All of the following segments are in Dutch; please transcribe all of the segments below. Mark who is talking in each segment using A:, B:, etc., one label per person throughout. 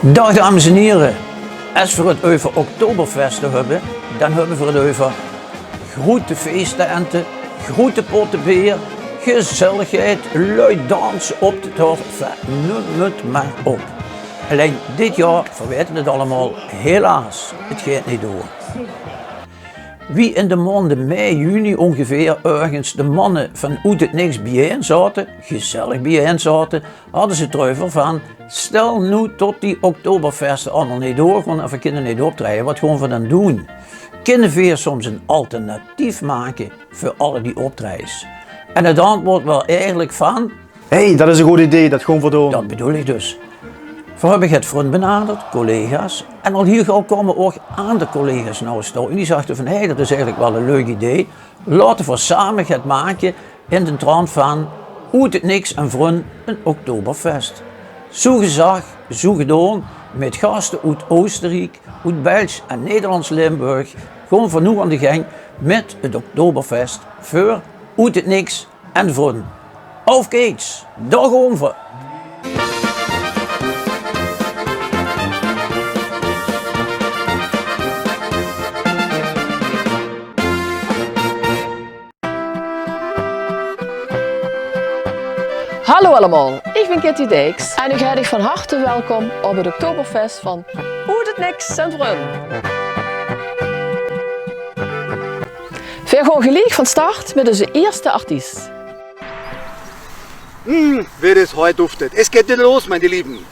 A: Dag dames en heren, als we het over Oktoberfest hebben, dan hebben we het over grote feesttenten, grote potten bier, gezelligheid, luid dansen op de tocht, noem het maar op. Alleen dit jaar verweten het allemaal, helaas, het gaat niet door. Wie in de maanden mei, juni ongeveer ergens de mannen van uit het niks bijeen zaten, gezellig bijeen zaten, hadden ze het van, stel nu tot die Oktoberfesten allemaal niet doorgaan en we kunnen niet optreden, wat gaan we dan doen? Kunnen we soms een alternatief maken voor alle die optredens? En het antwoord was eigenlijk van,
B: Hé, dat is een goed idee, dat gaan we doen.
A: dat bedoel ik dus. We hebben het vriend benaderd, collega's, en al hier gauw komen ook andere collega's nou staan. En die zagen van, hé, dat is eigenlijk wel een leuk idee. Laten we samen het maken in de trant van, uit het niks en vriend, een Oktoberfest. Zo gezag, zo gedaan, met gasten uit Oostenrijk, uit België en Nederlands-Limburg, gewoon van nu aan de gang met het Oktoberfest voor uit het niks en vriend. Auf geht's, daar gaan we.
C: Hallo allemaal, ik ben Kitty Dijks en ik heet ik van harte welkom op het Oktoberfest van Uit het Niks en Vrun. We gaan gelijk van start met onze eerste artiest.
D: Wie das heute duftet. Es geht wieder los, meine Lieben.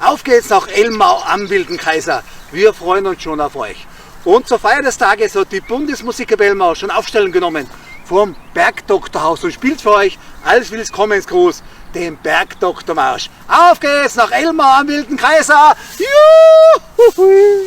D: Auf geht's nach Elmau am Wilden Kaiser. Wir freuen uns schon auf euch. Und zur Feier des Tages hat die Bundesmusikkapelle Elmau schon Aufstellung genommen vom Bergdoktorhaus und spielt für euch als Willkommensgruß den Bergdoktormarsch. Auf geht's nach Elmau am Wilden Kaiser. Juhu!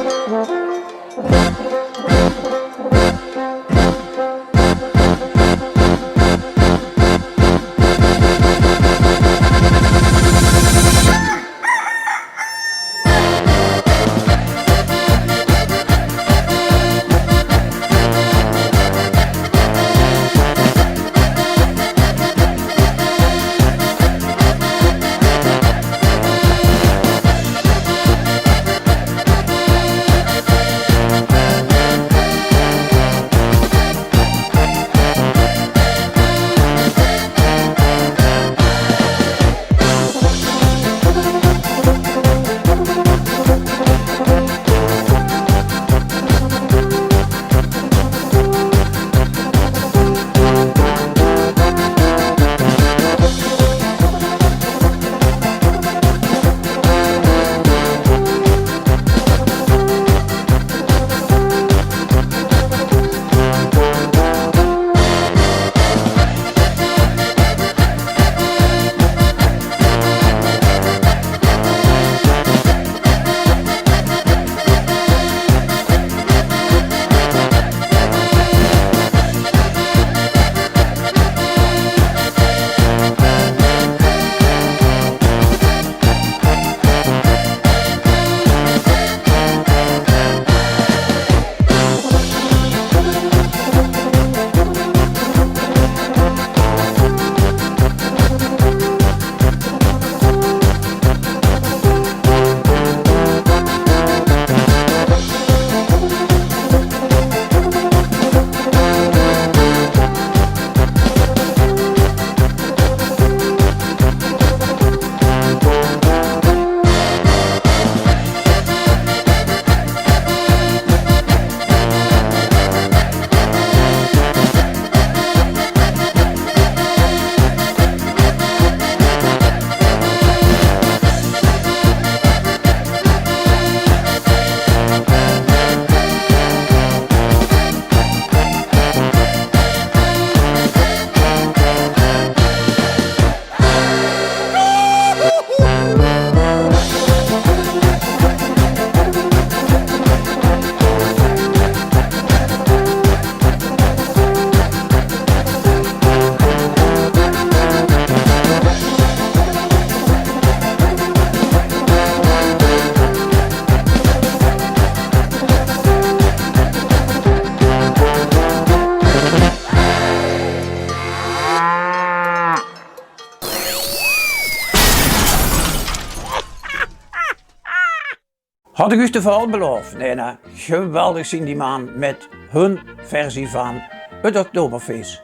A: Had ik u te verhaal beloofd? Nee, geweldig zien die man met hun versie van het Oktoberfeest.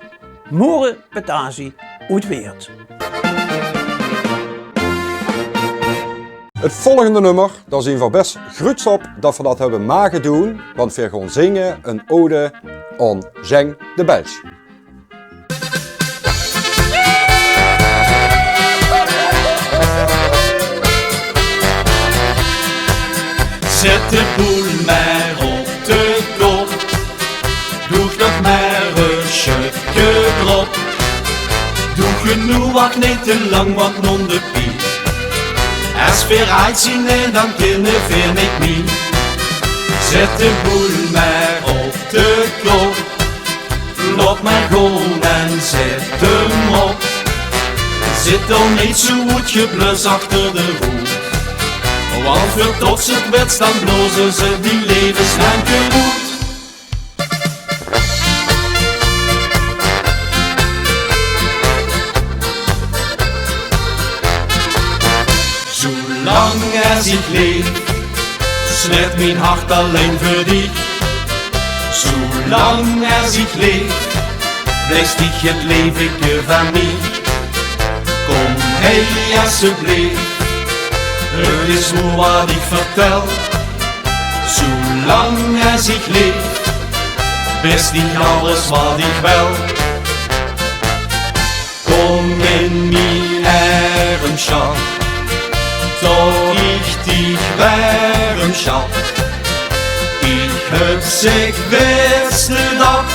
A: Morgen Petasie uit Weert.
E: Het volgende nummer, daar zien we best gruts op dat we dat hebben mogen doen, want we gaan zingen een ode aan Zeng de Belg.
F: Zet de boel maar op de kop, doe nog maar een stukje erop. Doe genoeg, wacht niet te lang, want non de piet. Als we uitzien en dan kunnen we niet meer. Zet de boel maar op de klok, loop maar gewoon en zet hem op. Zit dan niet zo goed geblus achter de hoed. Want voor tot ze het werd dan blozen ze die levenslang geroet. Zolang als ik leef, smet mijn hart alleen voor dich. Zolang als ik leef, blijft dich het leven van mij. Kom hey alsjeblieft, het is hoe wat ik vertel. Zolang als ik leef, best niet alles wat ik wil. Kom in mijn armschap, doch ich dich warm schap. Ich heb zich beste dag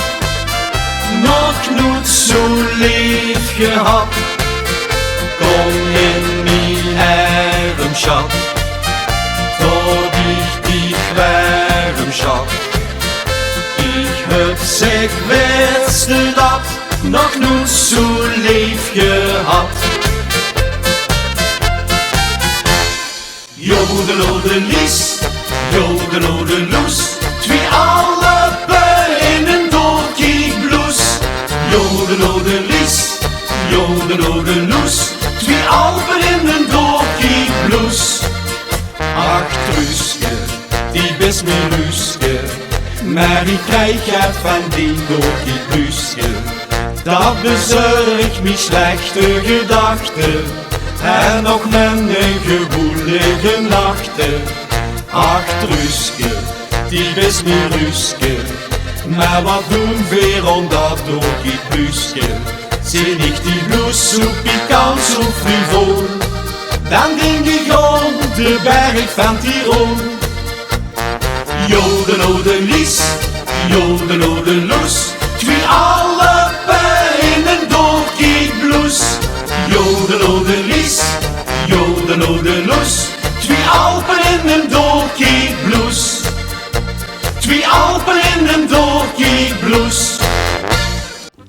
F: nog nooit zo lief gehad. Kom in mijn armschap, doch ich dich warm schap. Ich heb zich beste dag nog nooit zo lief gehad. Jodelodelies, jodelodeloes, twee allebei in een doorkiekbloes. Jodelodelies, jodelodeloes, twee allebei in een doorkiekbloes. Ach Truuske, die best mijn Ruuske, maar ik krijg het van die doorkiekbluuske. Dat bezorgt mij slechte gedachten. En nog een gewoelige nachten. Ach Truuske, die is mijn Ruuske. Maar wat doen we om dat doorkiekbluuske? Zie ik die blouse zo pikant, zo frivol? Dan denk ik om de berg van Tirol. Jodelodelies, jodelodeloes, twee allebei in een doorkiekbloes. Jodelodelies, jodelodeloes, twee Alpen in een doorkiekbloes. Twee Alpen in een doorkiekbloes.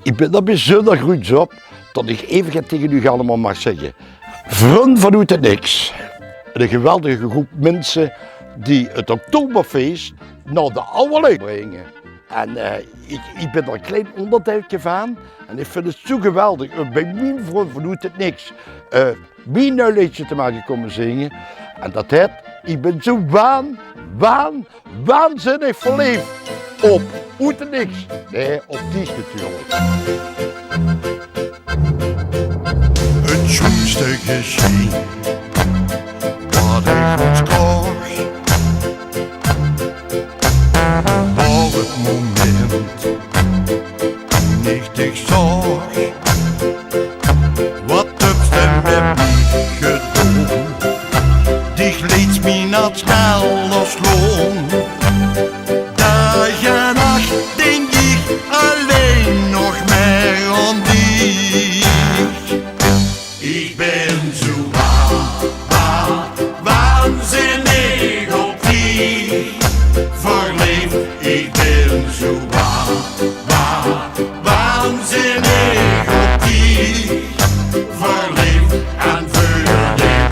G: Ik ben er bijzonder goed op dat ik even tegen u allemaal mag zeggen. Vrienden vanuit het niks. Een geweldige groep mensen die het Oktoberfeest naar de oude leuk brengen. En ik ben er een klein onderdeeltje van en ik vind het zo geweldig. Bij mijn vriend vanuit het niks mijn liedje te maken komen zingen. En dat het, ik ben zo waanzinnig verliefd op uit het niks. Nee, op die natuurlijk.
H: Het schoonste gezien wat ik ons koos. Op het moment toen ik dich zag, wat heb je met mij gedaan? Dich liet mij naar het snel losloon. Dag en nacht denk ik alleen nog meer aan dich. Ik ben zo waanzinnig op dich verliefd. Ik ben zo waanzinnig op dich verliefd. En voor die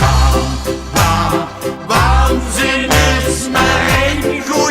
H: waanzin is maar één goed.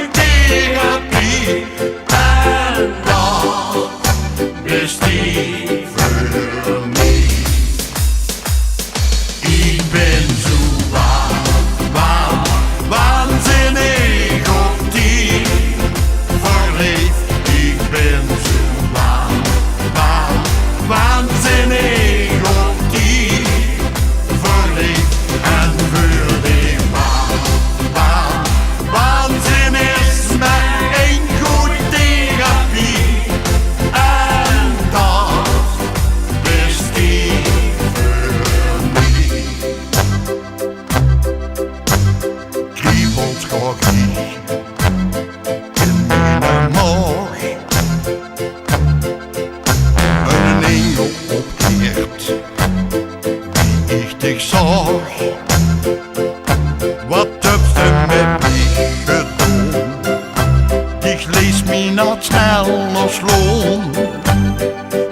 H: me naar het Schellersloon.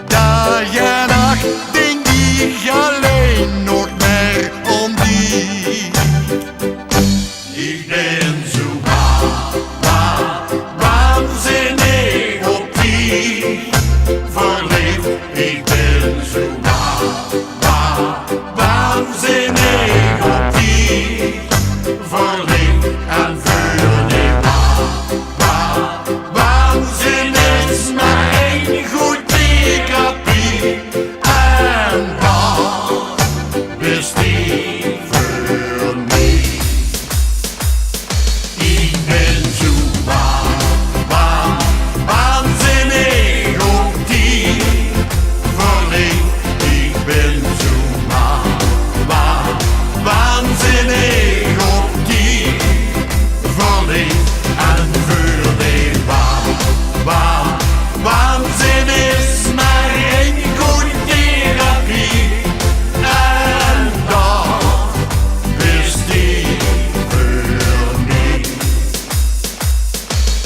H: Dag en nacht denk ik alleen nog maar om die. Ik ben zo waanzinnig op die verliefd. Ik ben zo waanzinnig op die verliefd en vuurlijk. Waanzin is maar één goed therapie en dat is die voor mij. Ik ben zo waanzinnig op die verliefd. Ik ben zo waanzinnig op die verliefd en voor die waanzin is maar één goed therapie en dat is die voor mij.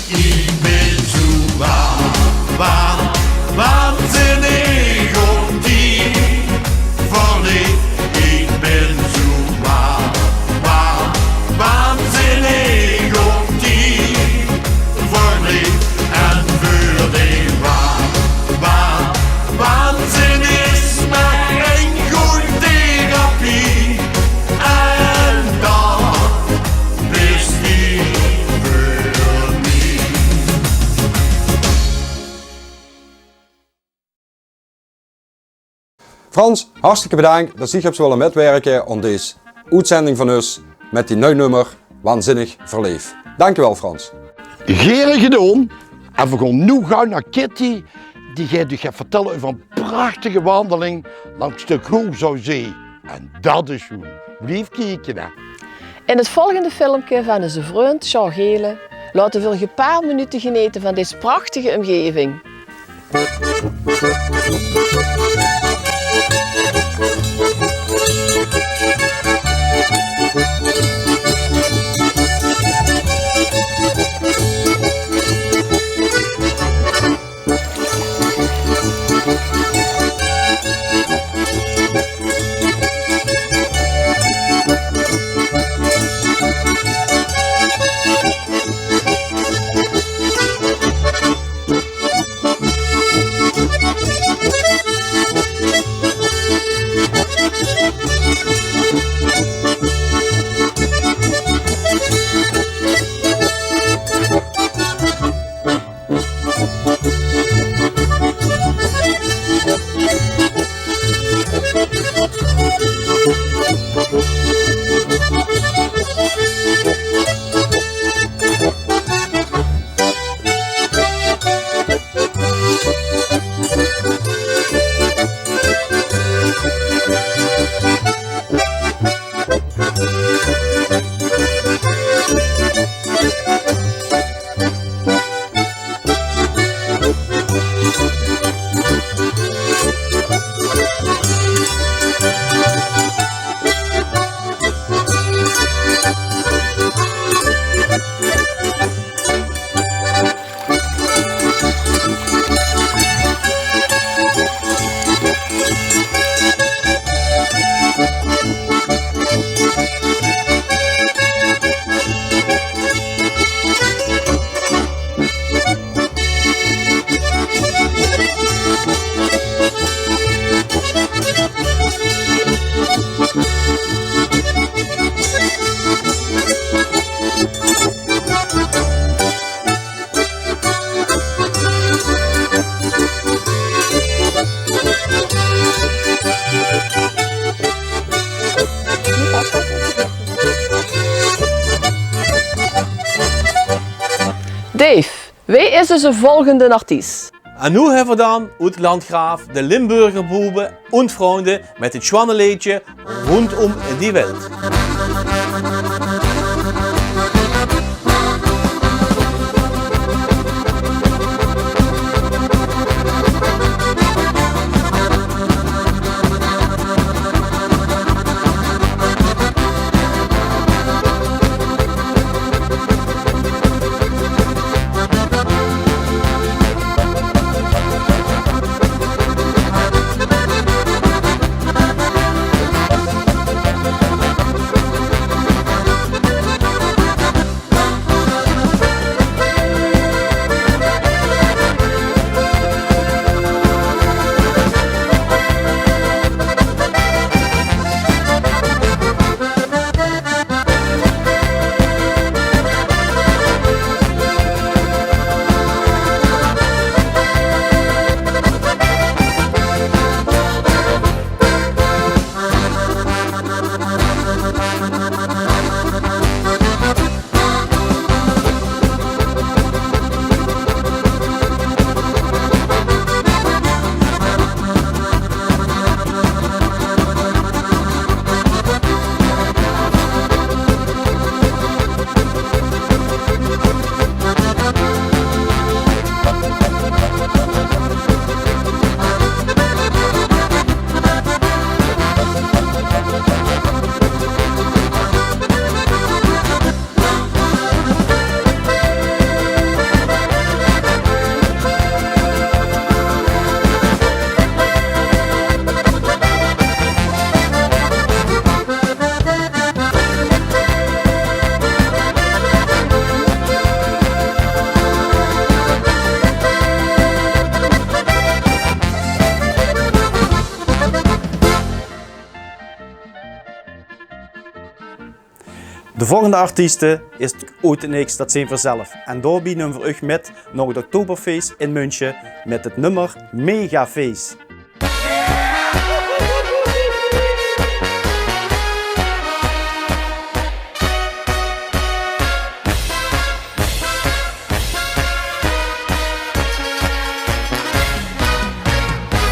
H: Ik ben zo waanzinnig op die verliefd. Ik ben zo waanzinnig op die verliefd en voor die waanzin is maar één goed therapie en dat is die voor mij.
E: Frans, hartstikke bedankt dat je hebt willen metwerken aan deze uitzending van ons met die nieuw nummer Waanzinnig Verliefd. Dankjewel Frans.
G: Gere gedaan. En we gaan nu gaan naar Kitty, die jij dus gaat vertellen over een prachtige wandeling langs de Grote Zee. En dat is goed. Blijf kijken hè.
C: In het volgende filmpje van onze vriend Jean Gele laten we je een paar minuten genieten van deze prachtige omgeving. Dave, wie is dus de volgende artiest?
I: En nu hebben we dan uit Landgraaf de Limburger boeren en vrienden met het Schwannenliedje Rondom die Welt.
B: De volgende artiesten is uit niks, dat zijn vanzelf. En daarbij nemen we u met naar het Oktoberfeest in München met het nummer Megafeest.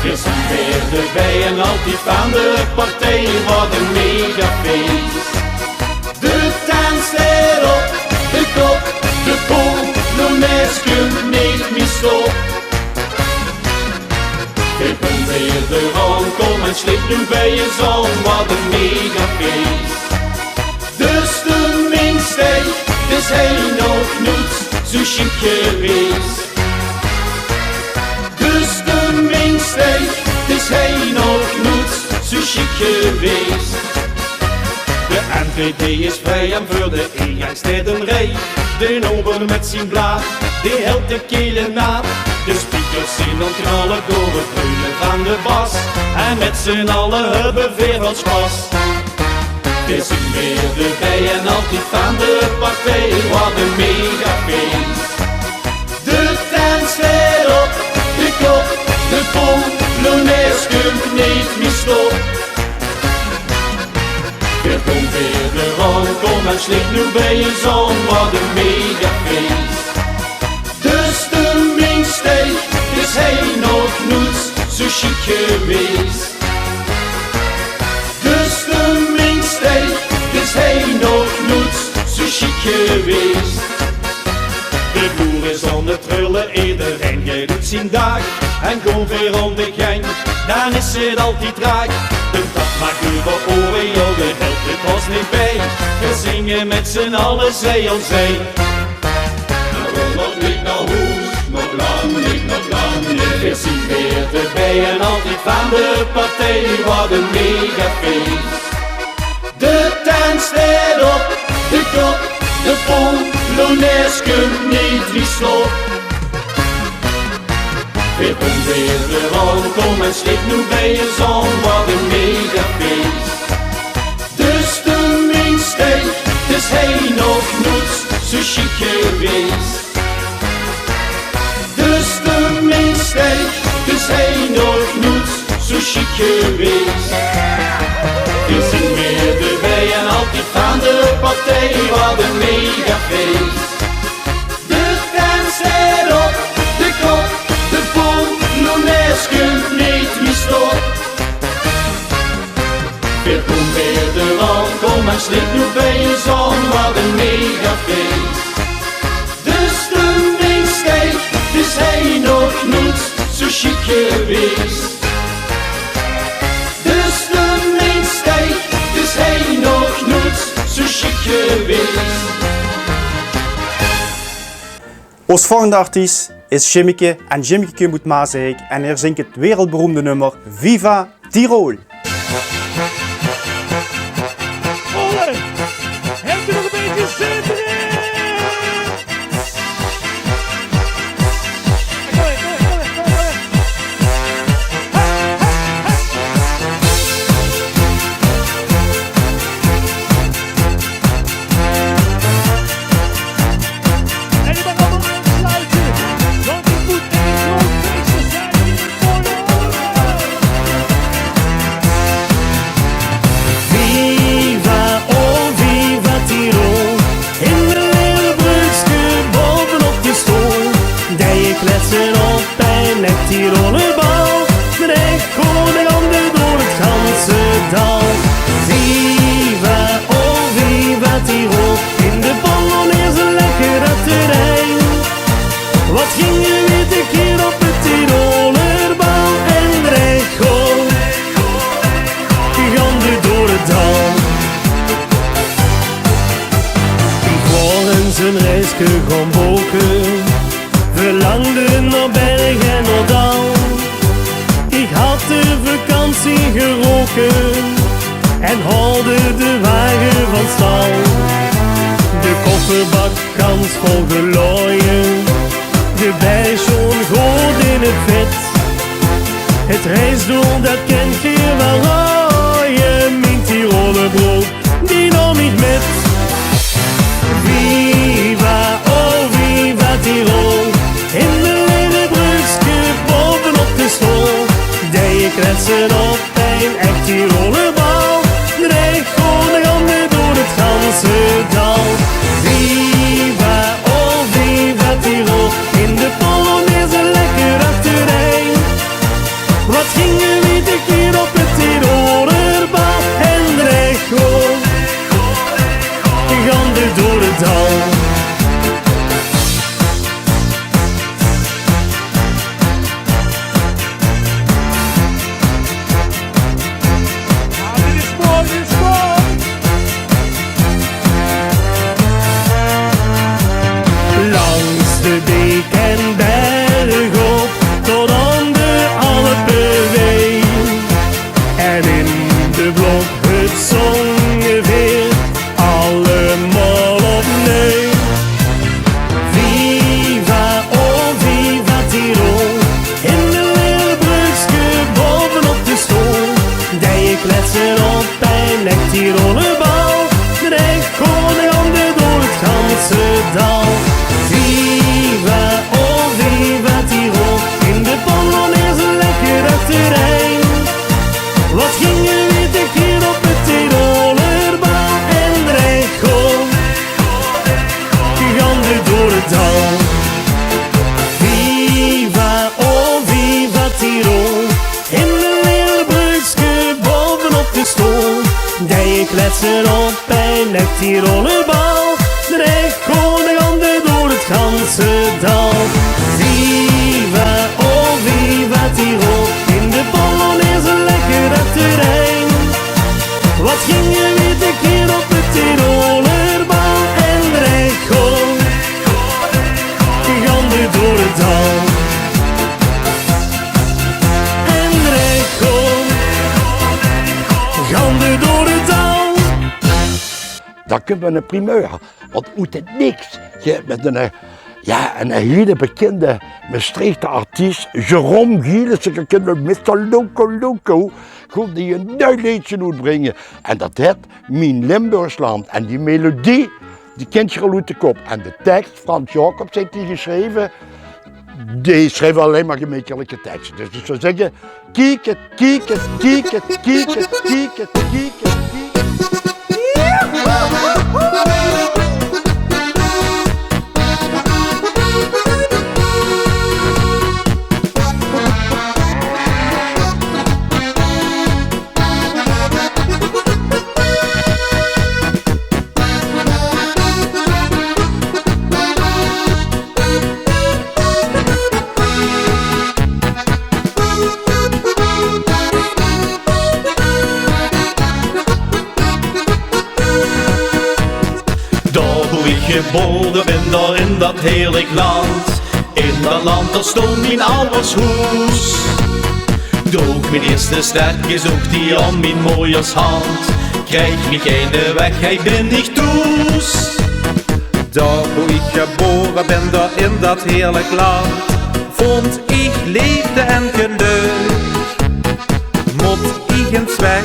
F: We zijn weer erbij en altijd van de partij wat een megafeest. De dans erop, de kop, de pool, de meis kunt niet meer stop. We kunnen weer eraan komen en sleep nu bij je zon, wat een megafeest. Dus de minste, is hij nog niet zo chic geweest. Dus de minste, is hij nog niet zo chic geweest. De NVD is vrij en voor de ingangssteden de ober met zijn blaad, die helpt de kelen na. De speakers zien dan knallen door het brullen van de bas. En met z'n allen hebben wereldspas. We zijn weer erbij en altijd van de partij, wat een megafeest. De dans erop, de kop, de pom, Lones kunt niet meer stop. We komen weer eraan, kom en sleep nu bij je zon, wat een megafeest. Dus de minste, is hij nog niet zo chic geweest. Dus de minste, is hij nog niet zo chic geweest. De boer is aan het trullen, iedereen gaat uit zijn dag. En komt weer om de gang, dan is het altijd raak. De dag maakt over oren, joh, de helft het was niet bij. We zingen met z'n allen zee aan zee. Nou wil nog niet naar huis, nog lang niet, nog lang niet. We zien weer erbij en altijd van de partij, wat een megafeest. De dans erop, de kop, de pom, Lones kunt niet wie stop. We komen weer eraan, kom en sleep nu bij je zon, wat een megafeest. Dus de minste, is hij nog niet zo chic geweest. Dus de minste, is hij nog niet zo chic geweest. We zijn weer erbij en altijd van de partij, wat een megafeest. De dans erop, de kop, de pom, Lones kunt niet meer stop. We komen weer eraan, kom en sleep nu bij je zon, wat een megafeest. Dus de minste, is hij nog niet zo chic geweest. Dus de minste, is hij nog niet zo chic geweest.
B: Ons volgende artiest is Jimmeke en Jimmeke moet Maasijk en hij zingt het wereldberoemde nummer Viva Tirol.
J: Ole, heb je nog een beetje zin erin? Kom in. En je mag allemaal aansluiten, want je moet één groot feestje zijn in de mooie oren.
K: Viva, oh viva Tirol, in de Leeuwenbrugske bovenop de stoel. Dat je kletsen op en met Tirolerbal, de echo de ander door het ganse dal. Viva, oh viva Tirol, in de Polonaise lekker uit de Rijn. Wat ging je weer te keer op het Tirolerbal en de echo, die ander door het dal. Ik wou eens een reisje gaan boken, verlangde naar berg en naar dal. Ik had de vakantie geroken en haalde de wagen van stal. De kofferbak kans vol gelooien, de bijzoon goed in het vet. Het reisdoel dat kent je wel, oh, je mint Tiroler brood, die nog niet met. je kletsen op en net die rollerbal. De echo de door het ganse dal. Viva, oh viva Tirol, in de Polonaise lekker dat terrein. Wat ging je weer te keer op het Tirolerbal en de echo gande door het dal. En de echo gande door het dal.
G: Dan kunnen we een primeur, want uit het niks. Je met een hele bekende Maastrichter artiest, Jérôme Gilles, ik ken Mr. Loco, goed die een duidelijkje uitbrengen. En dat heet Mijn Limburgsland. En die melodie, die kent je al uit de kop. En de tekst, Frans Jacobs heeft die geschreven, die schreef alleen maar gemakkelijke teksten. Dus ik zou zeggen, kiek het.
H: Geboren ben daar in dat heerlijk land. In dat land dat stond mijn ouders hoes. Dook mijn eerste sterke zoek die aan mijn mooiers hand. Krijg me geen weg, hij ben niet toes.
B: Daar wo ik geboren ben, daar in dat heerlijk land, vond ik liefde en geluk. Mot ik eens weg,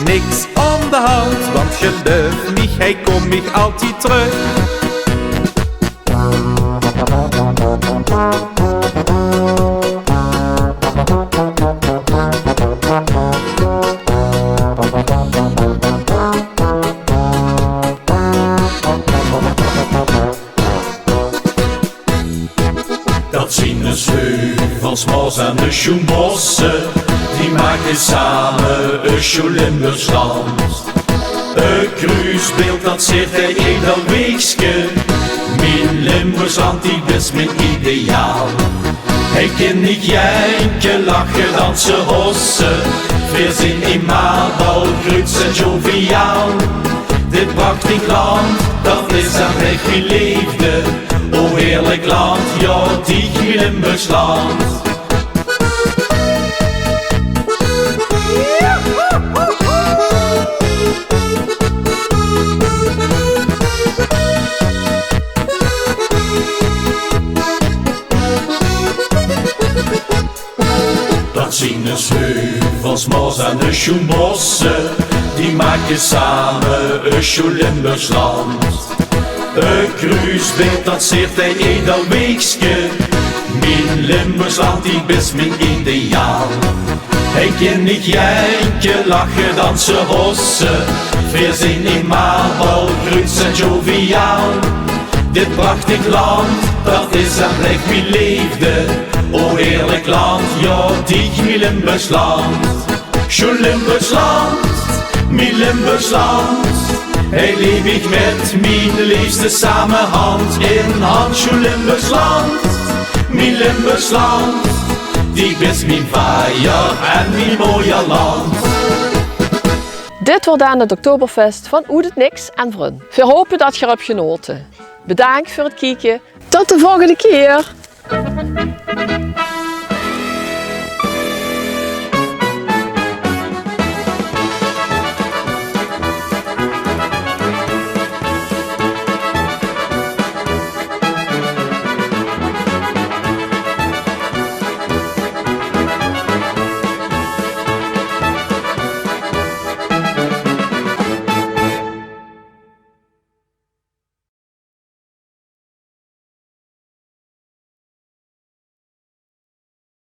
B: niks aan de hand, want geloof mich, hij komt mich altijd terug.
H: Dat zien de heuvels, mos en de schoenbossen, die maken samen een schoen Limburgsland. Een kruisbeeld dat zit hij ieder weekske. Mijn Limburgsland, die is mijn ideaal. Hij kan niet janken, lachen, dansen, hossen. Verzin in Maanbouw, groots en joviaal. Dit prachtig land, dat is een echt mijn liefde. O heerlijk land, ja, die mijn Limburgsland. Dat zien de heuvels, mos en de schoenbossen, die maken samen een schoen Limburgsland. Een kruisbeeld dat zit hij ieder weekske. Mijn Limburgsland, die is mijn ideaal. Hij kan niet janken, lachen, dansen, hossen. Verzin in Maanbouw, groots en joviaal. Dit prachtig land, dat is en blijft mijn liefde. O heerlijk land, ja, die mijn Limburgsland. Schoen Limburgsland, mijn Limburgsland. Hij leef ik met mijn liefste samen hand in hand. Schoen Limburgsland, mijn Limburgsland. Die is mijn vaaier en mijn mooie land.
C: Dit wordt aan het Oktoberfest van Oed het Niks en Vrun. We hopen dat je erop genoten. Bedankt voor het kijken. Tot de volgende keer!